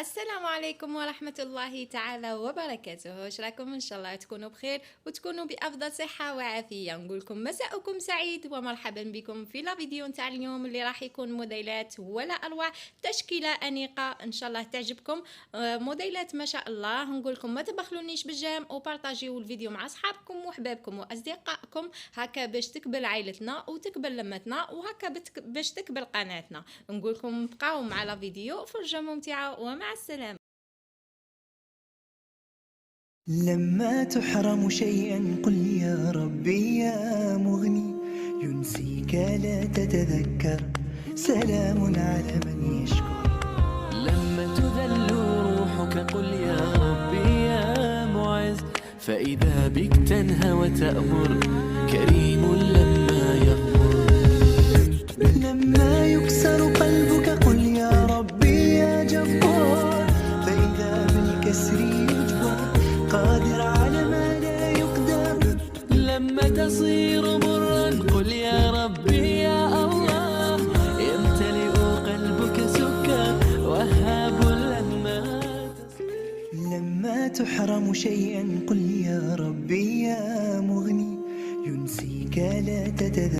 السلام عليكم ورحمة الله تعالى وبركاته. واش راكم؟ ان شاء الله تكونوا بخير وتكونوا بافضل صحة وعافية. نقول لكم مساءكم سعيد ومرحبا بكم في لا فيديو نتاع اليوم اللي راح يكون موديلات ولا اروع، تشكيلة انيقة ان شاء الله تعجبكم. موديلات ما شاء الله. نقول لكم ما تبخلونيش بالجام وبارطاجيو الفيديو مع اصحابكم وحبابكم واصدقائكم، هكا باش تكبر عائلتنا وتكبر لمتنا، وهكا باش تكبر قناتنا. نقول لكم بقاو مع لا فيديو، فرجة ممتعة ومع السلامة. لما تحرم شيئا قل يا ربي يا مغني، ينسيك لا تتذكر، سلام على من يشكر. لما تذل روحك قل يا ربي يا معز، فإذا بك تنهى وتأمر، كريم لما يغفر. لما يكسر قلبك قل يا ربي يا جبار، فإذا بالكسر يجبر، قادر على ما لا يقدر. لما تصير مرا قل يا ربي يا الله، يمتلئ قلبك سكا وهاب لما تحرم شيئا قل يا ربي يا مغني، ينسيك لا تتذكر.